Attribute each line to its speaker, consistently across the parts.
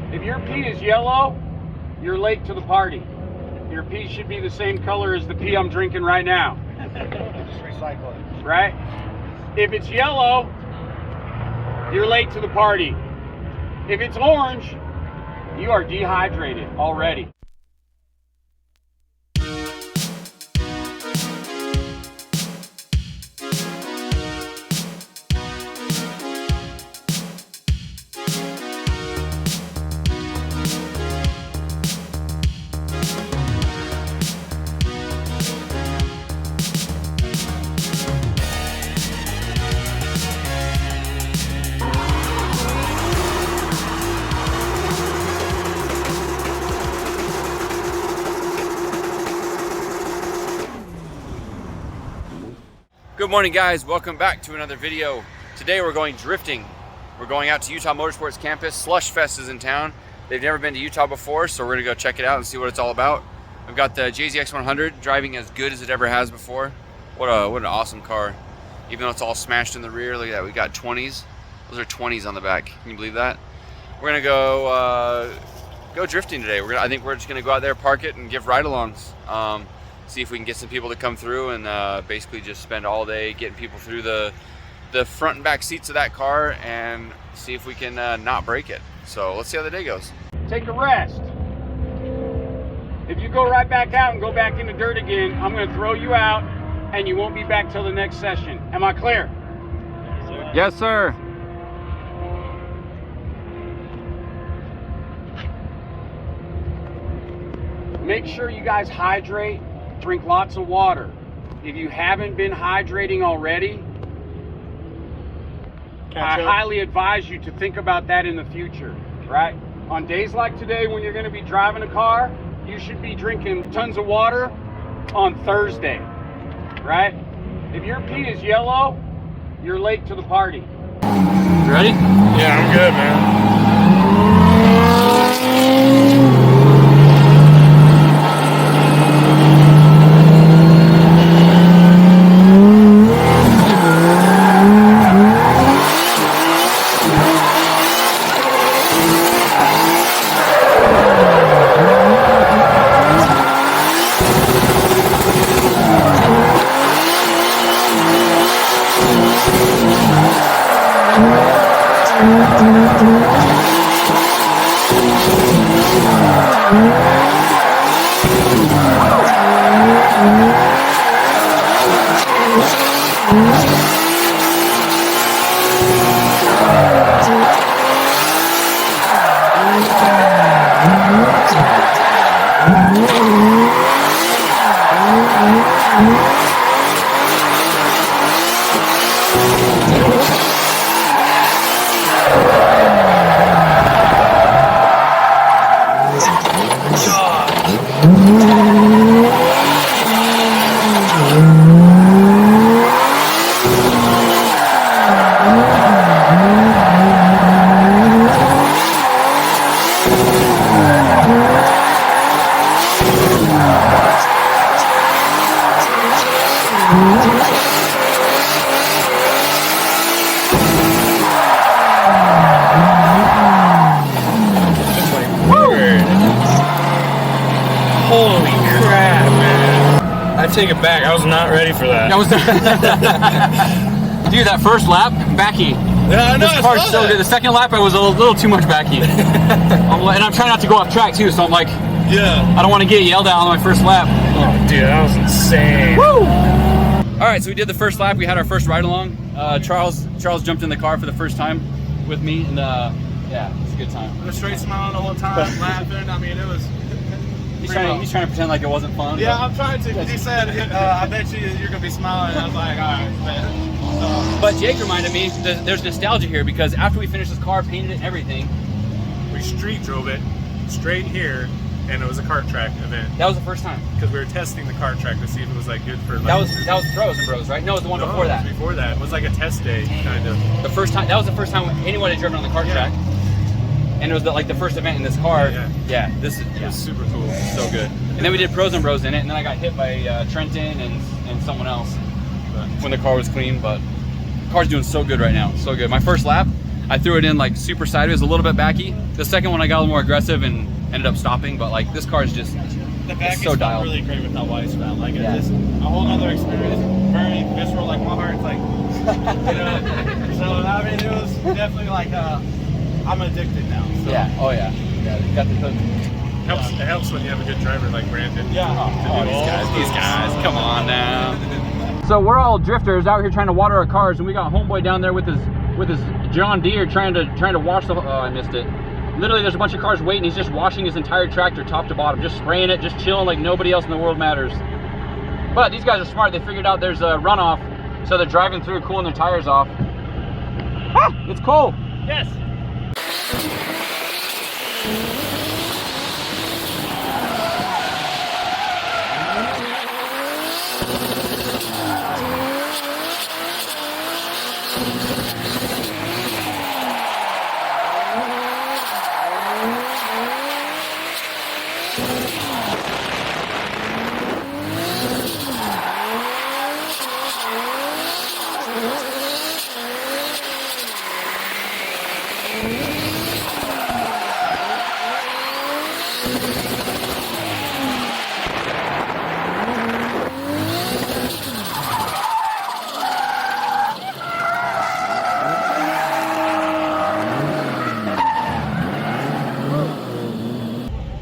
Speaker 1: If your pee is yellow, you're late to the party. Your pee should be the same color as the pee I'm drinking right now.
Speaker 2: Just recycle it.
Speaker 1: Right? If it's yellow, you're late to the party. If it's orange, you are dehydrated already.
Speaker 3: Good morning, guys. Welcome back to another video. Today we're going drifting. We're going out to Utah Motorsports Campus. Slush Fest is in town. They've never been to Utah before, so we're gonna go check it out and see what it's all about. I've got the JZX 100 driving as good as it ever has before. What an awesome car. Even though it's all smashed in the rear, look at that. We got 20s. Those are 20s on the back. Can you believe that? We're gonna go drifting today. I think we're just gonna go out there, park it, and give ride-alongs. See if we can get some people to come through and basically just spend all day getting people through the front and back seats of that car and see if we can not break it. So let's see how the day goes.
Speaker 1: Take a rest. If you go right back out and go back in the dirt again, I'm going to throw you out and you won't be back till the next session. Am I clear?
Speaker 3: Yes, sir.
Speaker 1: Make sure you guys hydrate. Drink lots of water. If you haven't been hydrating already, I highly advise you to think about that in the future, right? On days like today when you're going to be driving a car, you should be drinking tons of water on Thursday, right? If your pee is yellow, you're late to the party.
Speaker 3: You ready?
Speaker 2: Yeah, I'm good, man.
Speaker 4: Holy crap, man. I take it back. I was not ready for that.
Speaker 3: Dude, that first lap, backy.
Speaker 4: Yeah, I know.
Speaker 3: This car's so good. The second lap, I was a little too much backy. And I'm trying not to go off track, too, so I'm like,
Speaker 4: yeah.
Speaker 3: I don't want to get yelled at on my first lap.
Speaker 4: Oh, dude, that was insane.
Speaker 3: Woo! All right, so we did the first lap. We had our first ride-along. Charles jumped in the car for the first time with me, and yeah, it's a good time.
Speaker 2: I was straight smiling the whole time, laughing. I mean, it was...
Speaker 3: He's trying to pretend like it wasn't fun.
Speaker 2: Yeah, I'm trying to. He said, I bet you're going to be smiling. I was like, all right, man.
Speaker 3: But Jake reminded me, there's nostalgia here because after we finished this car, painted it and everything.
Speaker 4: We street drove it straight here, and it was a kart track event.
Speaker 3: That was the first time.
Speaker 4: Because we were testing the kart track to see if it was like good for... Like,
Speaker 3: that was Pros and Bros, right? No, it was the one before that.
Speaker 4: Before that. It was like a test day, kind of.
Speaker 3: The first time, that was the first time anyone had driven on the kart track. And it was the first event in this car. Yeah, this is
Speaker 4: It was super cool.
Speaker 3: so good. And then we did Pros and Bros in it, and then I got hit by Trenton and someone else when the car was clean. But the car's doing so good right now, so good. My first lap, I threw it in like super sideways, a little bit backy. The second one I got a little more aggressive and ended up stopping, but like this car is just
Speaker 2: The back
Speaker 3: so
Speaker 2: is
Speaker 3: dialed.
Speaker 2: really great with how wise felt. Like
Speaker 3: Yeah.
Speaker 2: it's just a whole other experience. Very visceral. Like my heart's like, you know. So I mean, it was definitely like I'm addicted now. So.
Speaker 3: Yeah. Oh yeah. Yeah. Got the hook.
Speaker 4: It helps when you have a good driver like Brandon.
Speaker 2: Yeah.
Speaker 3: Oh, these guys, come on now. So we're all drifters out here trying to water our cars, and we got homeboy down there with his John Deere trying to wash the. Oh, I missed it. Literally, there's a bunch of cars waiting. He's just washing his entire tractor top to bottom, just spraying it, just chilling like nobody else in the world matters. But these guys are smart. They figured out there's a runoff, so they're driving through, cooling their tires off. Ah, it's cold.
Speaker 4: Yes.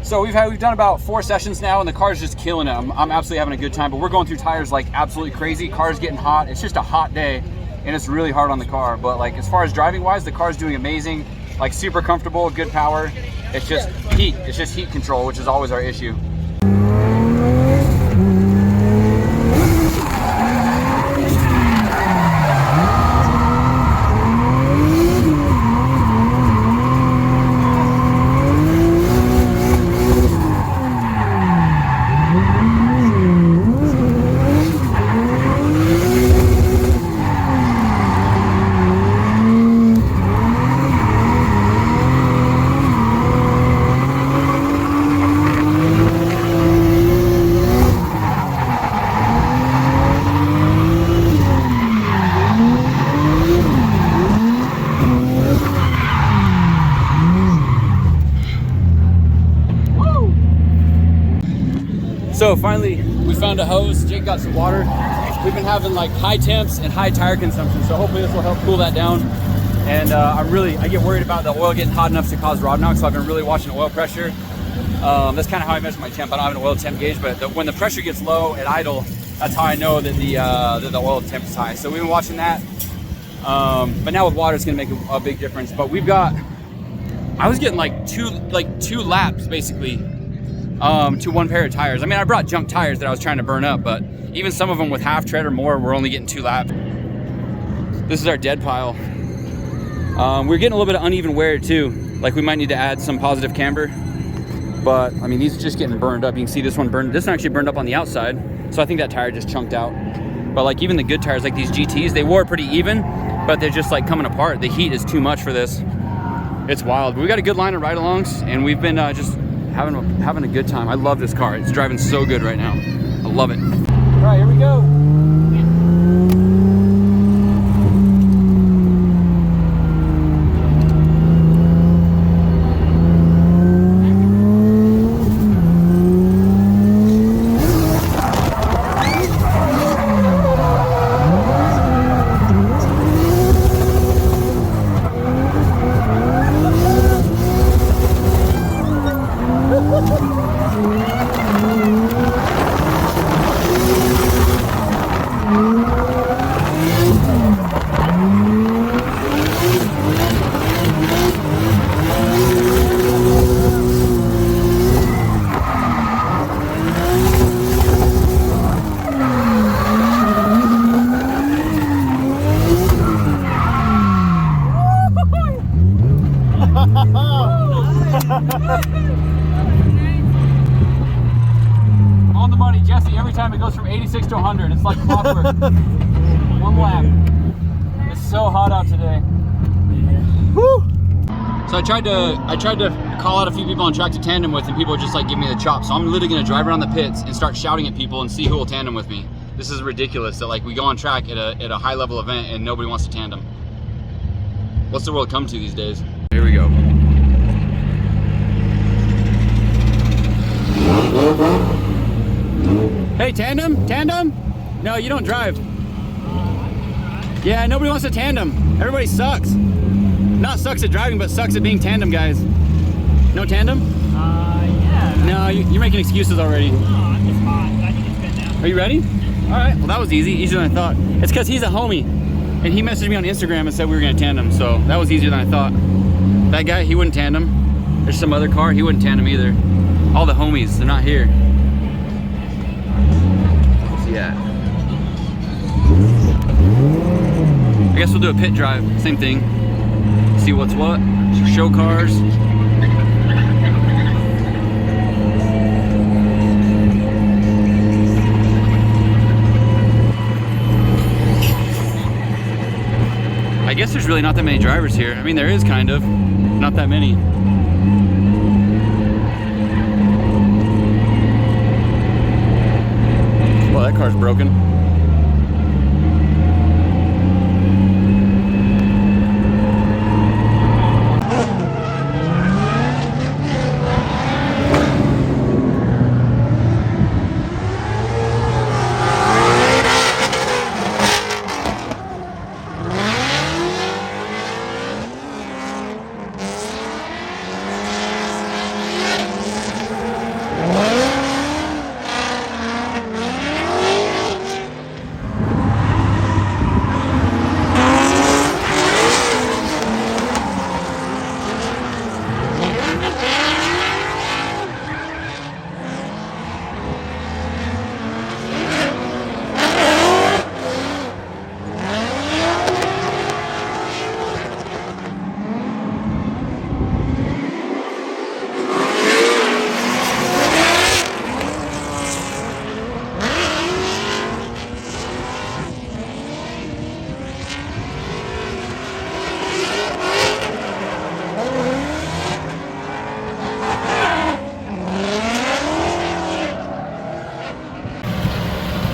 Speaker 3: So we've done about 4 sessions now, and the car's just killing it. I'm absolutely having a good time, but we're going through tires like absolutely crazy. Car's getting hot. It's just a hot day, and it's really hard on the car. But like as far as driving wise, the car's doing amazing. Like super comfortable, good power. It's just heat. It's just heat control, which is always our issue. So finally, we found a hose. Jake got some water. We've been having like high temps and high tire consumption, so hopefully this will help cool that down. And I get worried about the oil getting hot enough to cause rod knock, so I've been really watching oil pressure. That's kind of how I measure my temp. I don't have an oil temp gauge, but when the pressure gets low at idle, that's how I know that the oil temp is high. So we've been watching that. But now with water, it's gonna make a big difference. But I was getting like two laps basically to one pair of tires. I mean, I brought junk tires that I was trying to burn up, but even some of them with half tread or more, we're only getting 2 laps. This is our dead pile. We're getting a little bit of uneven wear too. Like we might need to add some positive camber, but I mean, these are just getting burned up. You can see this one burned. This one actually burned up on the outside. So I think that tire just chunked out. But like even the good tires, like these GTs, they wore pretty even, but they're just like coming apart. The heat is too much for this. It's wild. But we got a good line of ride-alongs, and we've been just having a good time. I love this car. It's driving so good right now. I love it. All right, here we go. On the money, Jesse, every time it goes from 86 to 100, it's like clockwork. One lap. It's so hot out today. Woo! So I tried to call out a few people on track to tandem with, and people just like give me the chop. So I'm literally gonna drive around the pits and start shouting at people and see who will tandem with me. This is ridiculous that like we go on track at a high level event and nobody wants to tandem. What's the world come to these days? Here we go. Hey, Tandem? Tandem? No, you don't drive. Yeah, nobody wants a Tandem. Everybody sucks. Not sucks at driving, but sucks at being Tandem guys. No Tandem?
Speaker 5: Yeah.
Speaker 3: No, you're making excuses already.
Speaker 5: No, I'm just hot. I think it's good now.
Speaker 3: Are you ready? All right, well that was easy, easier than I thought. It's because he's a homie, and he messaged me on Instagram and said we were gonna tandem, so that was easier than I thought. That guy, he wouldn't tandem. There's some other car, he wouldn't tandem either. All the homies, they're not here. Yeah. I guess we'll do a pit drive, same thing. See what's what, show cars. I guess there's really not that many drivers here. I mean, there is kind of, not that many. Well, that car's broken.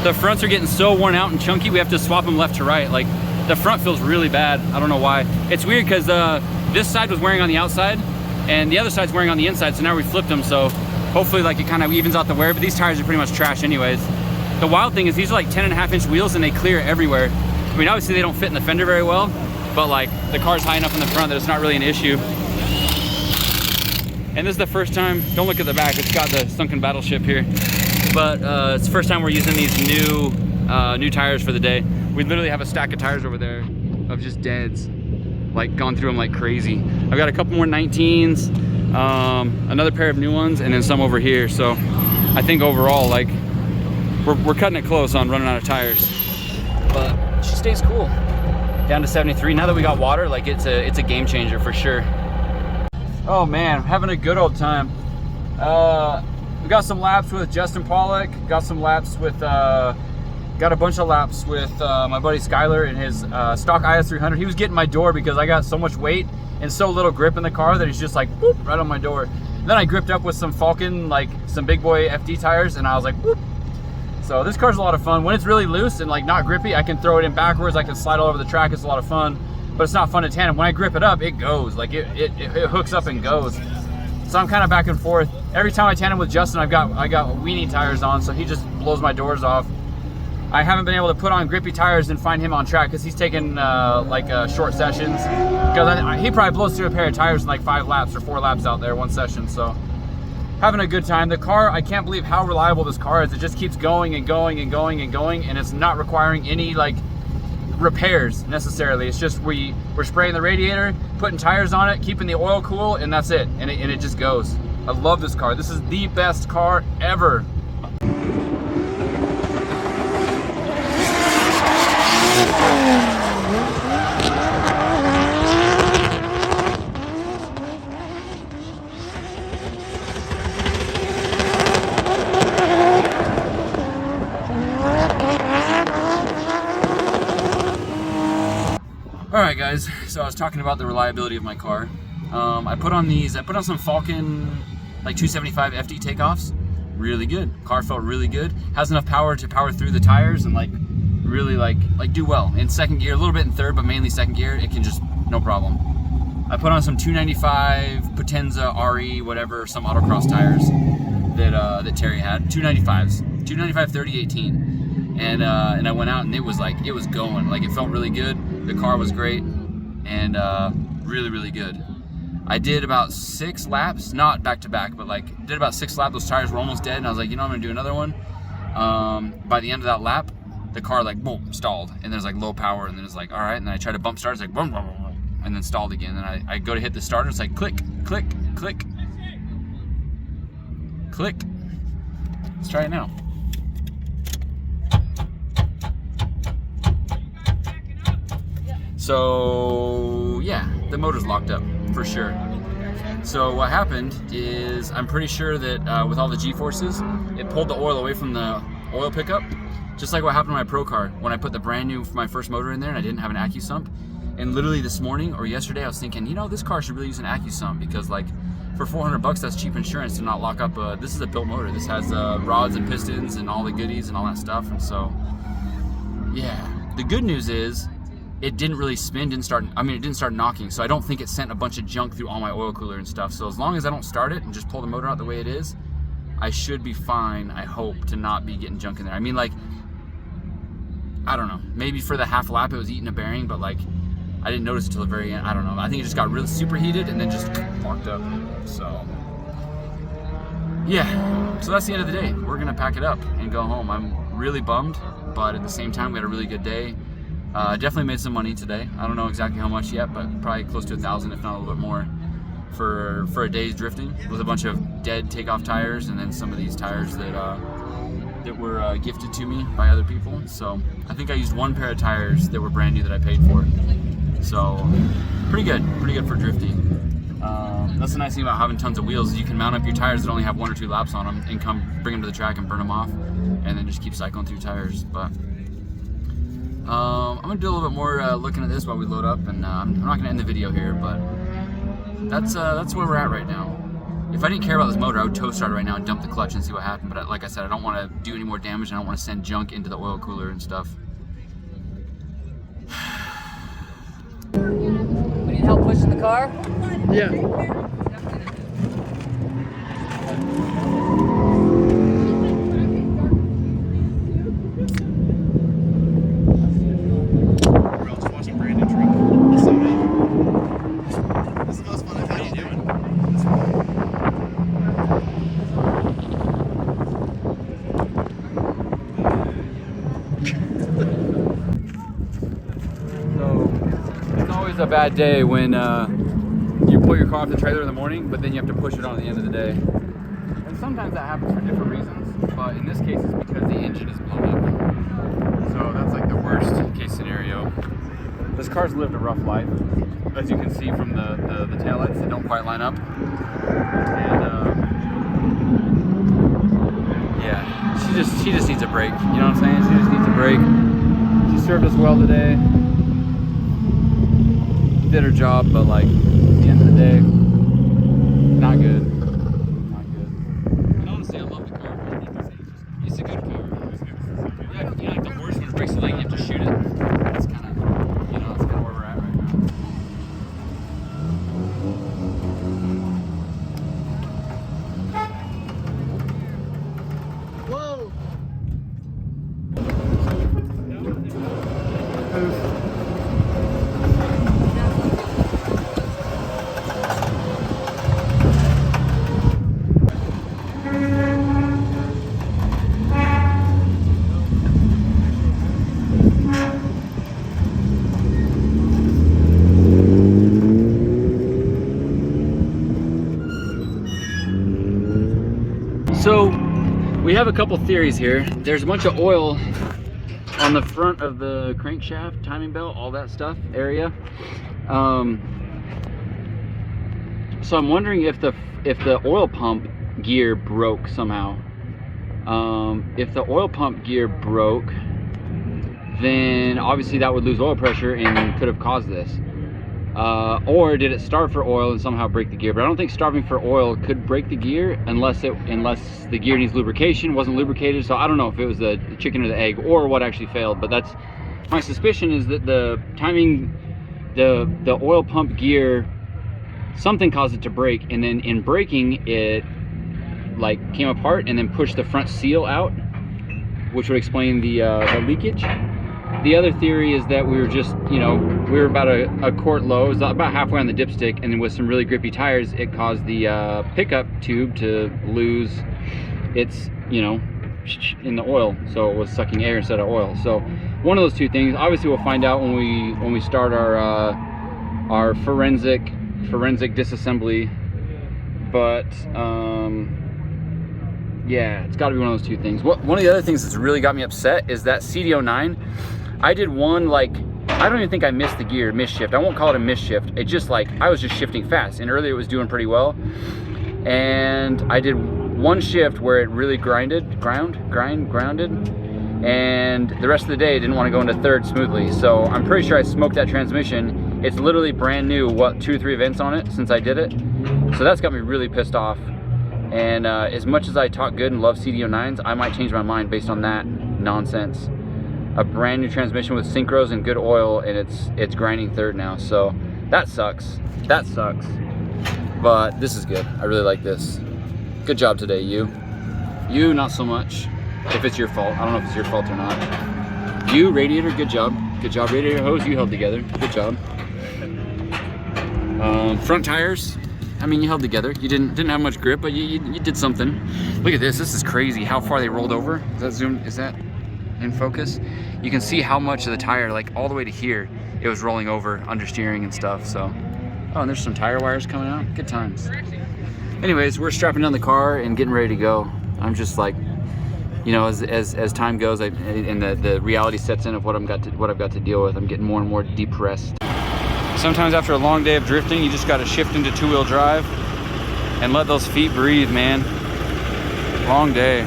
Speaker 3: The fronts are getting so worn out and chunky, we have to swap them left to right. Like, the front feels really bad. I don't know why. It's weird because this side was wearing on the outside and the other side's wearing on the inside, so now we flipped them, so hopefully like it kind of evens out the wear, but these tires are pretty much trash anyways. The wild thing is these are like 10.5-inch wheels and they clear everywhere. I mean, obviously they don't fit in the fender very well, but like the car's high enough in the front that it's not really an issue. And this is the first time, don't look at the back, it's got the sunken battleship here. But it's the first time we're using these new tires for the day. We literally have a stack of tires over there of just deads, like gone through them like crazy. I've got a couple more 19s, another pair of new ones, and then some over here. So I think overall, like we're cutting it close on running out of tires. But she stays cool. Down to 73. Now that we got water, like it's a game changer for sure. Oh man, having a good old time. We got some laps with Justin Pollock, got some laps with, got a bunch of laps with my buddy Skyler in his stock IS300. He was getting my door because I got so much weight and so little grip in the car that he's just like, boop, right on my door. And then I gripped up with some Falcon, like some big boy FD tires, and I was like, boop. So this car's a lot of fun. When it's really loose and like not grippy, I can throw it in backwards, I can slide all over the track, it's a lot of fun. But it's not fun to tandem. When I grip it up, it goes, like it hooks up and goes. So I'm kind of back and forth. Every time I tandem with Justin, I got weenie tires on, so he just blows my doors off. I haven't been able to put on grippy tires and find him on track because he's taking short sessions. Because he probably blows through a pair of tires in like 5 laps or 4 laps out there one session. So having a good time. The car, I can't believe how reliable this car is. It just keeps going and going and going and going, and it's not requiring any like repairs necessarily. It's just we're spraying the radiator, putting tires on it, keeping the oil cool, and that's it. And it just goes. I love this car. This is the best car ever. Alright guys, so I was talking about the reliability of my car. I put on some Falcon like 275 FD takeoffs. Really good. Car felt really good. Has enough power to power through the tires and like really like do well. In second gear, a little bit in third, but mainly second gear, it can just no problem. I put on some 295 Potenza RE, whatever, some autocross tires that Terry had. 295s, 295 3018. And I went out and it was going. Like, it felt really good. The car was great and really, really good. I did about 6 laps, not back to back, but like did about 6 laps. Those tires were almost dead, and I was like, you know, I'm gonna do another one. By the end of that lap, the car like boom stalled, and there's like low power, and then it's like all right, and then I try to bump start, it's like boom, boom, boom, boom, and then stalled again. And I go to hit the starter, it's like click, click, click, click. Let's try it now. So yeah, the motor's locked up for sure. So what happened is, I'm pretty sure that with all the G-forces, it pulled the oil away from the oil pickup, just like what happened to my Pro car when I put the brand new, my first motor in there and I didn't have an AccuSump. And literally this morning or yesterday, I was thinking, you know, this car should really use an AccuSump, because like for 400 bucks, that's cheap insurance to not lock up. This is a built motor. This has rods and pistons and all the goodies and all that stuff. And so, yeah, the good news is, it didn't really spin, it didn't start knocking, so I don't think it sent a bunch of junk through all my oil cooler and stuff. So as long as I don't start it and just pull the motor out the way it is, I should be fine, I hope, to not be getting junk in there. I mean, like, I don't know, maybe for the half lap it was eating a bearing, but like, I didn't notice it till the very end. I don't know, I think it just got really superheated and then just locked up. So, yeah, so that's the end of the day. We're gonna pack it up and go home. I'm really bummed, but at the same time, we had a really good day. Definitely made some money today. I don't know exactly how much yet, but probably close to 1,000, if not a little bit more, for a day's drifting with a bunch of dead takeoff tires, and then some of these tires that were gifted to me by other people. So I think I used 1 pair of tires that were brand new that I paid for. So pretty good for drifting. That's the nice thing about having tons of wheels, is you can mount up your tires that only have 1 or 2 laps on them and bring them to the track and burn them off, and then just keep cycling through tires. But I'm gonna do a little bit more looking at this while we load up, and I'm not gonna end the video here, but that's where we're at right now. If I didn't care about this motor, I would tow start it right now and dump the clutch and see what happened. But like I said, I don't want to do any more damage, and I don't want to send junk into the oil cooler and stuff.
Speaker 6: We need help pushing the car?
Speaker 7: Yeah.
Speaker 3: A bad day when you pull your car off the trailer in the morning, but then you have to push it on at the end of the day. And sometimes that happens for different reasons, but in this case it's because the engine is blown up. So that's like the worst case scenario. This car's lived a rough life, as you can see from the taillights that don't quite line up. And yeah, she just needs a break. You know what I'm saying? She just needs a break. She served us well today. Did her job, but like at the end of the day, not good. Not good. And honestly, I love the car. It's a good car. Yeah, you know, like the horse when it breaks the leg, you have to shoot it. That's kind of, you know, that's kind of where we're at right now.
Speaker 7: Whoa!
Speaker 3: So we have a couple theories here. There's a bunch of oil on the front of the crankshaft, timing belt, all that stuff area. So I'm wondering if the oil pump gear broke somehow. If the oil pump gear broke, then obviously that would lose oil pressure and could have caused this. Or did it starve for oil and somehow break the gear? But I don't think starving for oil could break the gear unless the gear needs lubrication, wasn't lubricated. So I don't know if it was the chicken or the egg or what actually failed. But that's my suspicion, is that the timing the oil pump gear, something caused it to break, and then in braking it like came apart and then pushed the front seal out, which would explain the leakage. The other theory is that we were just, you know, we were about a quart low. It was about halfway on the dipstick, and then with some really grippy tires, it caused the pickup tube to lose its, you know, in the oil, so it was sucking air instead of oil. So one of those two things. Obviously, we'll find out when we start our forensic disassembly. But yeah, it's got to be one of those two things. One of the other things that's really got me upset is that CD09. I did one, like, I don't even think I missed the gear, shift. I won't call it a miss shift. It just, like, I was just shifting fast, and earlier it was doing pretty well. And I did one shift where it really grounded, and the rest of the day I didn't want to go into third smoothly. So I'm pretty sure I smoked that transmission. It's literally brand new, what, 2 or 3 events on it since I did it. So that's got me really pissed off. And as much as I talk good and love CD09s, I might change my mind based on that nonsense. A brand new transmission with synchros and good oil, and it's grinding third now. So that sucks. That sucks. But this is good. I really like this. Good job today, you. You, not so much. If it's your fault. I don't know if it's your fault or not. You, radiator, good job. Good job, radiator hose, you held together. Good job. Front tires, I mean, you held together. You didn't have much grip, but you did something. Look at this. This is crazy how far they rolled over. Is that zoomed? Is that in focus? You can see how much of the tire, like all the way to here, it was rolling over under steering and stuff. So, oh, and there's some tire wires coming out. Good times. Anyways, we're strapping down the car and getting ready to go. I'm just like, you know, as time goes, and the reality sets in of what I've got to deal with, I'm getting more and more depressed. Sometimes after a long day of drifting, you just got to shift into 2-wheel drive and let those feet breathe, man. Long day.